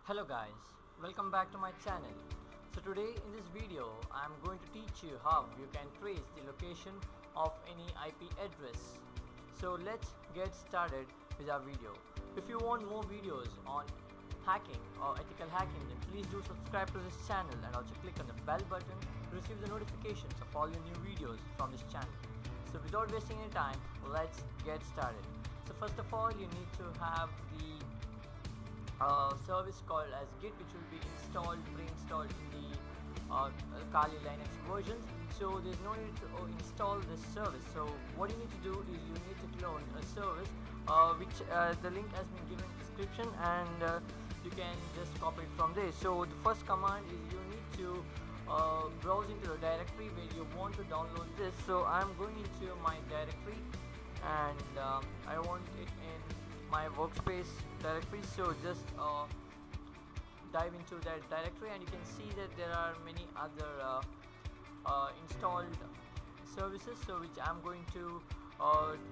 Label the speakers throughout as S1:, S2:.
S1: Hello guys, welcome back to my channel. So today in this video I am going to teach you how you can trace the location of any IP address. So let's get started with our video. If you want more videos on hacking or ethical hacking, then please do subscribe to this channel and also click on the bell button to receive the notifications of all your new videos from this channel. So without wasting any time, let's get started. So first of all, you need to have the service called as Git, which will be pre-installed in the Kali Linux versions. So there's no need to install this service. So what you need to do is you need to clone a service, which the link has been given in the description, and you can just copy it from there. So the first command is you need to browse into the directory where you want to download this. So I'm going into my directory, and I want it in my workspace directory. So just dive into that directory, and you can see that there are many other installed services, so which I'm going to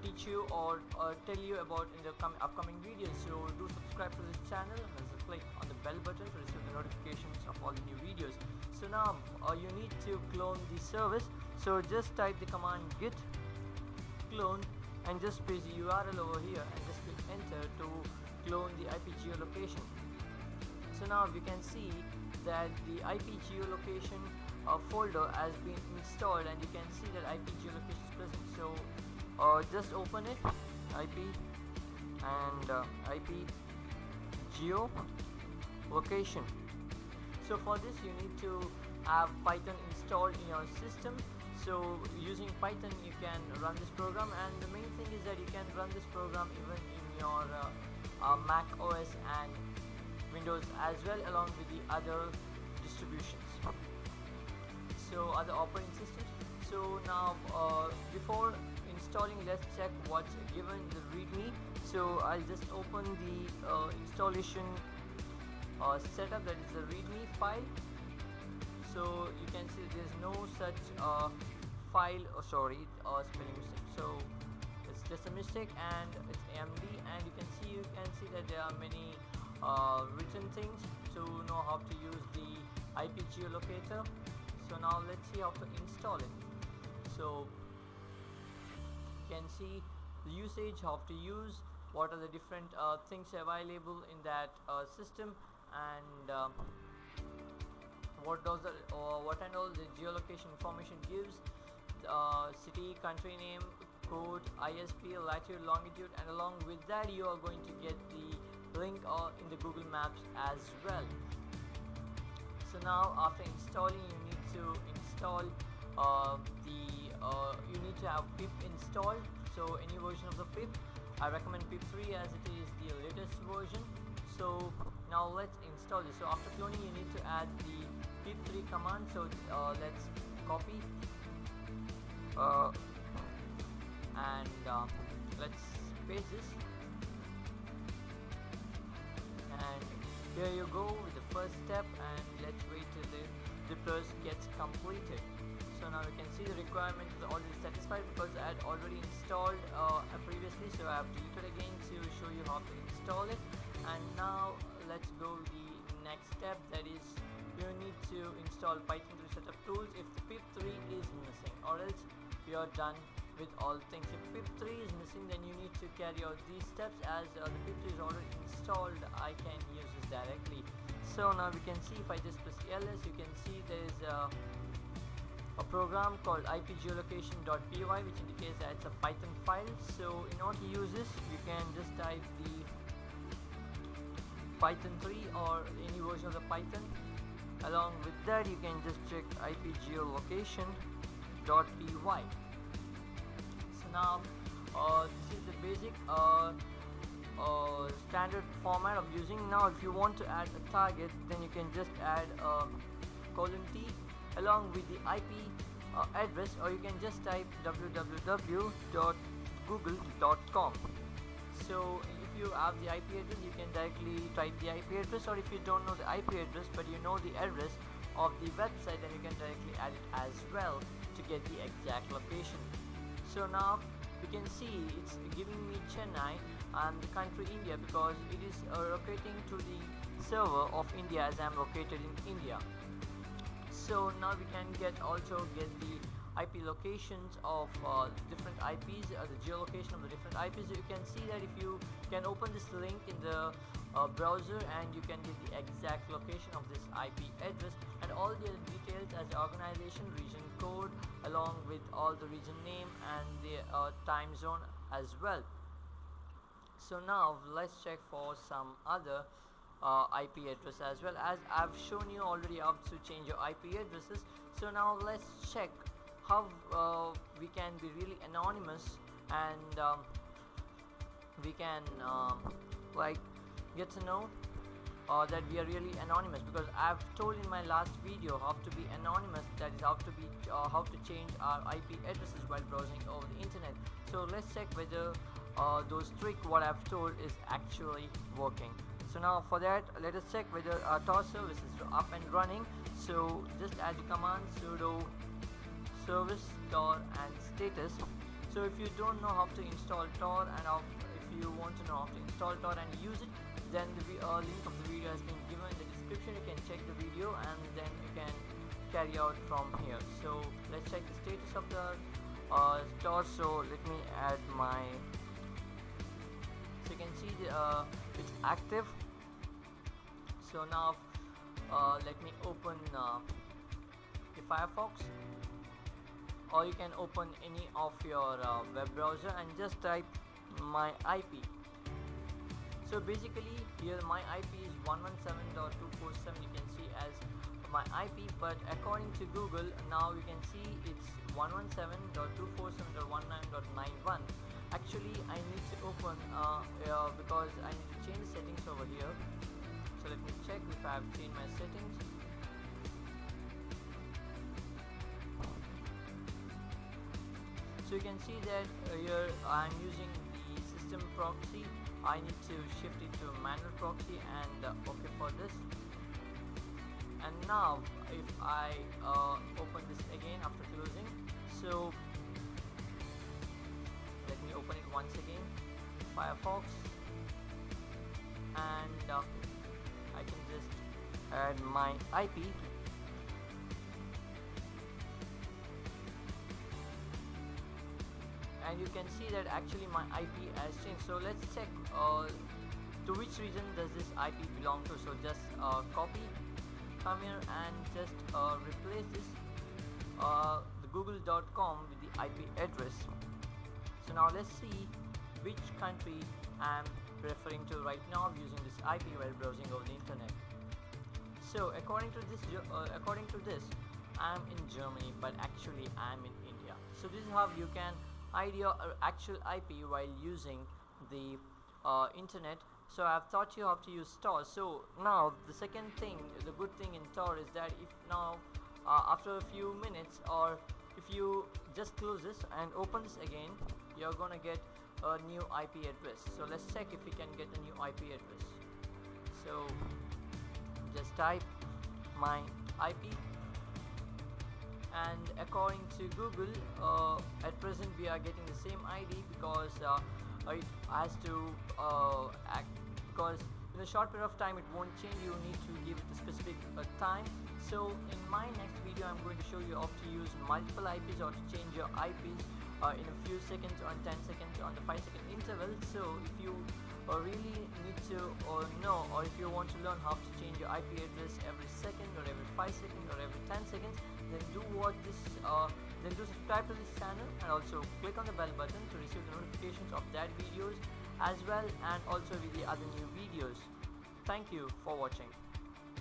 S1: teach you or tell you about in the upcoming videos. So do subscribe to this channel and also click on the bell button to receive the notifications of all the new videos. So now you need to clone the service. So just type the command git clone and just paste the URL over here and just click enter to clone the IP geolocation. So now you can see that the IP geolocation folder has been installed, and you can see that IP geolocation is present. So just open it, IP and IP geolocation. So for this you need to have Python installed in your system. So using Python you can run this program, and the main thing is that you can run this program even in your Mac OS and Windows as well, along with the other distributions, so other operating systems. So now before installing, let's check what's given in the readme. So I'll just open the installation setup, that is the readme file. So you can see there's no such file, spelling mistake, so it's just a mistake, and it's AMD, and you can see that there are many written things to know how to use the IP geolocator. So now let's see how to install it. So you can see the usage, how to use, what are the different things available in that system, and what and all the geolocation information gives, city, country name, code, ISP, latitude, longitude, and along with that you are going to get the link in the Google Maps as well. So now after installing, you need to install you need to have pip installed. So any version of the pip, I recommend pip 3 as it is the latest version. So now let's install this. So after cloning you need to add the pip3 command. So let's copy and let's paste this, and here you go with the first step, and let's wait till the process gets completed. So now you can see the requirement is already satisfied because I had already installed previously, so I have deleted again to show you how to install it. And now let's go the next step, that is you need to install Python 3 setup tools if the pip3 is missing, or else you are done with all things. If pip3 is missing, then you need to carry out these steps. As the pip3 is already installed, I can use this directly. So now we can see, if I just press ls, you can see there is a program called ipgeolocation.py, which indicates that it's a Python file. So in order to use this, you can just type the Python 3 or any version of the Python. Along with that, you can just check ipgeolocation.py. So now this is the basic standard format of using. Now if you want to add a target, then you can just add :t along with the IP address, or you can just type www.google.com. So if you have the IP address, you can directly type the IP address, or if you don't know the IP address but you know the address of the website, then you can directly add it as well to get the exact location. So now you can see it's giving me Chennai and the country India because it is locating to the server of India as I am located in India. So now we can also get the IP locations of different IPs, the geolocation of the different IPs. You can see that if you can open this link in the browser, and you can get the exact location of this IP address and all the other details as the organization, region code, along with all the region name and the time zone as well. So now let's check for some other IP address as well, as I've shown you already how to change your IP addresses. So now let's check how we can be really anonymous, and we can like get to know that we are really anonymous, because I've told in my last video how to be anonymous, that is how to change our IP addresses while browsing over the internet. So let's check whether those tricks what I've told is actually working. So now for that, let us check whether our TOR service is up and running. So just add the command sudo service TOR and status. So if you don't know how to install TOR, and if you want to know how to install TOR and use it, then the link of the video has been given in the description. You can check the video and then you can carry out from here. So let's check the status of the TOR. So let me add my, so you can see it's active. So now let me open the Firefox, or you can open any of your web browser and just type my IP. So basically here my IP is 117.247, you can see as my IP, but according to Google now you can see it's 117.247.19.91. Actually I need to open because I need to change the settings over here. So let me check if I have changed my settings. So you can see that here I am using the system proxy. I need to shift it to manual proxy and OK for this. And now if I open this again after closing, so let me open it once again, Firefox, and I can just add my IP. And you can see that actually my IP has changed. So let's check to which region does this IP belong to. So just copy, come here and just replace this the google.com with the IP address. So now let's see which country I'm referring to right now using this IP while browsing over the internet. So according to this I'm in Germany, but actually I'm in India. So this is how you can hide your actual IP while using the internet. So I've taught you how to use TOR. So now the second thing, the good thing in TOR is that if now after a few minutes, or if you just close this and open this again, you're gonna get a new IP address. So let's check if we can get a new IP address. So just type my IP, and according to Google at present we are getting the same ID because it has to act, because in a short period of time it won't change. You need to give it a specific time. So in my next video I'm going to show you how to use multiple IPs, or to change your IPs in a few seconds, on 10 seconds, on the 5-second interval. So if you really need to know, or if you want to learn how to change your IP address every second, or every 5 seconds, or every 10 seconds, then do watch this, then do subscribe to this channel, and also click on the bell button to receive the notifications of that videos as well, and also with the other new videos. Thank you for watching.